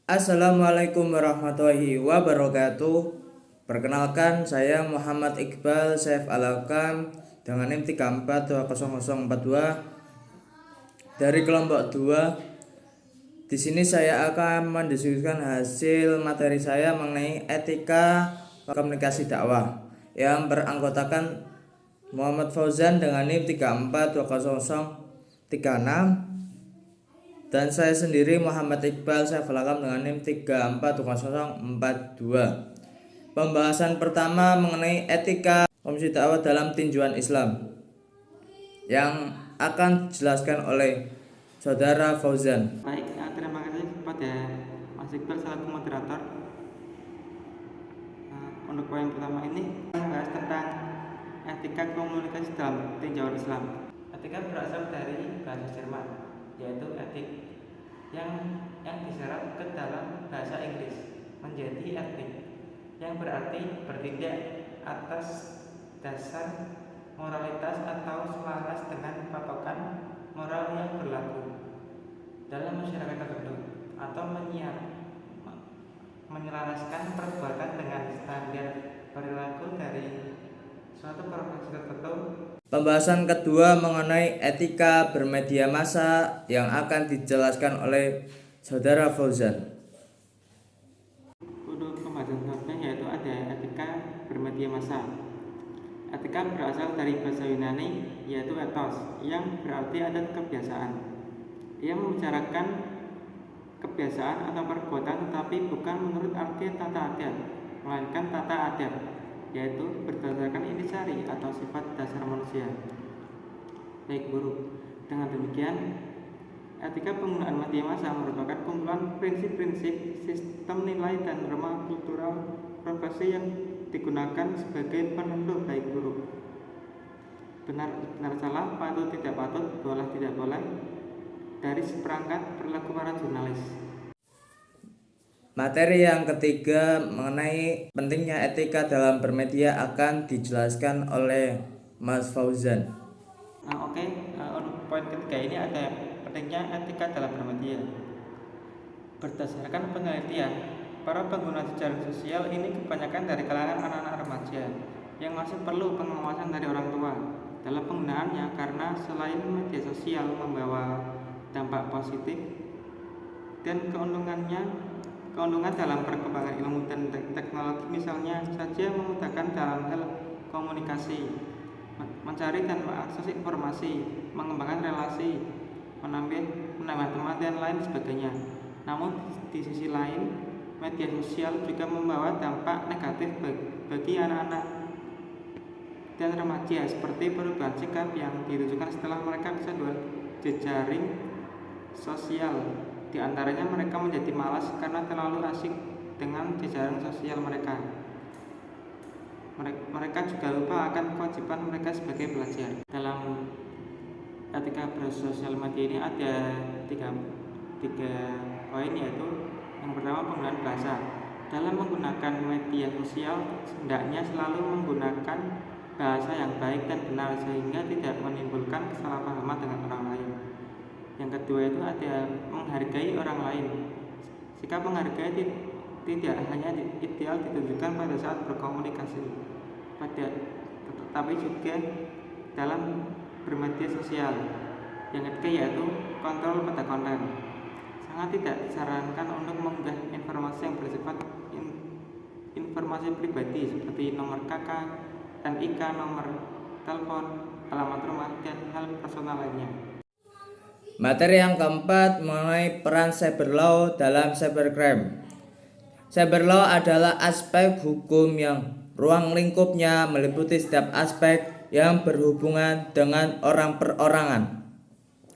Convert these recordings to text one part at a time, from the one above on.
Assalamualaikum warahmatullahi wabarakatuh. Perkenalkan, saya Muhammad Iqbal Saif Alakam dengan NIM 342042 dari kelompok 2. Di sini saya akan mendiskusikan hasil materi saya mengenai etika komunikasi dakwah yang beranggotakan Muhammad Fauzan dengan NIM 342036 dan saya sendiri Muhammad Iqbal Saif Alakam dengan NIM 342042. Pembahasan pertama mengenai etika komunikasi dakwah dalam tinjauan Islam yang akan dijelaskan oleh Saudara Fauzan. Baik, terima kasih kepada Mas Iqbal selaku moderator. Untuk poin pertama ini membahas tentang etika komunikasi dalam tinjauan Islam. Etika berasal dari bahasa Jerman, yaitu etik yang diserap ke dalam bahasa Inggris menjadi etik, yang berarti bertindak atas dasar moralitas atau selaras dengan patokan moral yang berlaku dalam masyarakat tertentu, atau menyelaraskan perbuatan dengan standar perilaku dari suatu profesi tertentu. Pembahasan kedua mengenai etika bermedia massa yang akan dijelaskan oleh Saudara Fauzan. Untuk pembahasan selanjutnya yaitu ada etika bermedia massa. Etika berasal dari bahasa Yunani yaitu ethos, yang berarti adat kebiasaan. Ia membicarakan kebiasaan atau perbuatan tetapi bukan menurut arti tata adat, melainkan tata adat, yaitu berdasarkan intisari atau sifat dasar manusia, baik buruk. Dengan demikian, etika penggunaan media massa merupakan kumpulan prinsip-prinsip, sistem nilai dan norma kultural profesi yang digunakan sebagai penentu baik buruk, benar salah, patut tidak patut, boleh tidak boleh, dari seperangkat perilaku para jurnalis. Materi yang ketiga mengenai pentingnya etika dalam bermedia akan dijelaskan oleh Mas Fauzan. Untuk poin ketiga ini ada pentingnya etika dalam bermedia. Berdasarkan penelitian, para pengguna jejaring sosial ini kebanyakan dari kalangan anak-anak remaja yang masih perlu pengawasan dari orang tua dalam penggunaannya, karena selain media sosial membawa dampak positif dan keuntungan dalam perkembangan ilmu dan teknologi, misalnya saja memudahkan dalam hal komunikasi, mencari dan mengakses informasi, mengembangkan relasi, menambah teman dan lain sebagainya. Namun di sisi lain, media sosial juga membawa dampak negatif bagi anak-anak dan remaja, seperti perubahan sikap yang ditunjukkan setelah mereka kecanduan jejaring sosial. Di antaranya mereka menjadi malas karena terlalu asik dengan jejaring sosial mereka. Mereka juga lupa akan kewajiban mereka sebagai pelajar. Dalam etika bersosial media ini ada tiga poin, yaitu yang pertama penggunaan bahasa. Dalam menggunakan media sosial, hendaknya selalu menggunakan bahasa yang baik dan benar sehingga tidak menimbulkan kesalahpahaman dengan orang lain. Yang kedua itu ada menghargai orang lain. Sikap menghargai tidak hanya ideal ditunjukkan pada saat berkomunikasi, tetapi juga dalam bermedia sosial. Yang ketiga yaitu kontrol pada konten. Sangat tidak disarankan untuk mengunggah informasi yang bersifat informasi pribadi seperti nomor KK, NIK, nomor telepon, alamat rumah, dan hal personal lainnya. Materi yang keempat mengenai peran cyber law dalam cybercrime. Cyber law adalah aspek hukum yang ruang lingkupnya meliputi setiap aspek yang berhubungan dengan orang perorangan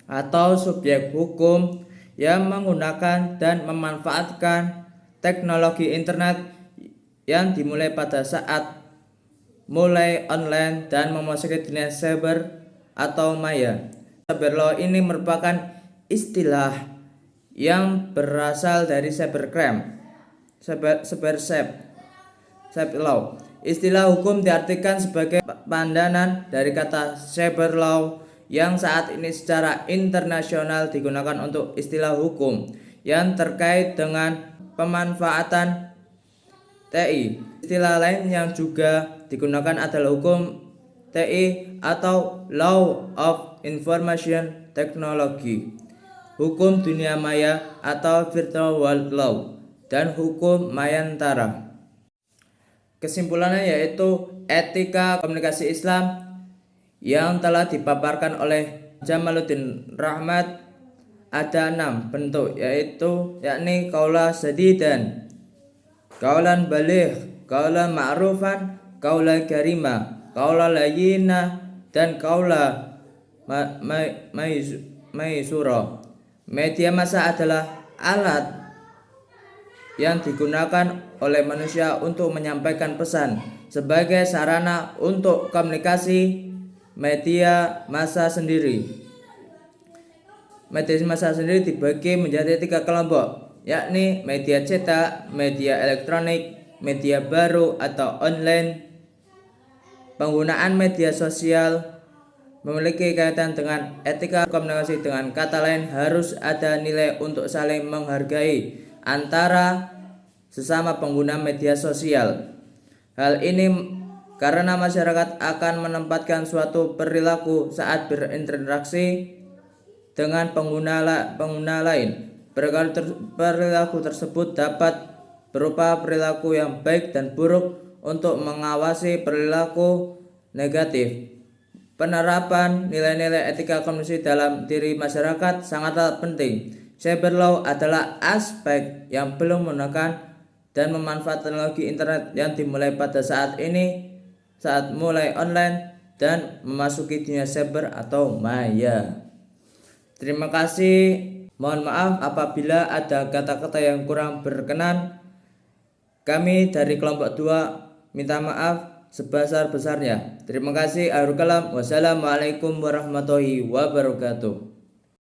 atau subjek hukum yang menggunakan dan memanfaatkan teknologi internet yang dimulai pada saat mulai online dan memasuki dunia cyber atau maya. Cyber law ini merupakan istilah yang berasal dari cybercrime, cyber law. Istilah hukum diartikan sebagai pandanan dari kata cyber law yang saat ini secara internasional digunakan untuk istilah hukum yang terkait dengan pemanfaatan TI. Istilah lain yang juga digunakan adalah hukum TI atau Law of Information Technology, hukum dunia maya atau Virtual World Law, dan hukum Mayantara. Kesimpulannya yaitu etika komunikasi Islam yang telah dipaparkan oleh Jamaluddin Rahmat ada 6 bentuk, yakni qaula sadidan, qaulan baligh, qaulan ma'rufan, qaula karima, qaula layyina, dan qaula maisura. Media massa adalah alat yang digunakan oleh manusia untuk menyampaikan pesan. Sebagai sarana untuk komunikasi, media massa sendiri dibagi menjadi 3 kelompok, yakni media cetak, media elektronik, media baru atau online. Penggunaan media sosial memiliki kaitan dengan etika komunikasi. Dengan kata lain, harus ada nilai untuk saling menghargai antara sesama pengguna media sosial. Hal ini karena masyarakat akan menempatkan suatu perilaku saat berinteraksi dengan pengguna lain. Perilaku tersebut dapat berupa perilaku yang baik dan buruk untuk mengawasi perilaku negatif. Penerapan nilai-nilai etika komunikasi dalam diri masyarakat sangatlah penting. Cyber law adalah aspek yang belum menggunakan dan memanfaatkan teknologi internet yang dimulai pada saat mulai online dan memasuki dunia cyber atau maya. Terima kasih. Mohon maaf apabila ada kata-kata yang kurang berkenan. Kami dari kelompok 2 minta maaf sebesar-besarnya. Terima kasih. Akhirul kalam. Wassalamualaikum warahmatullahi wabarakatuh.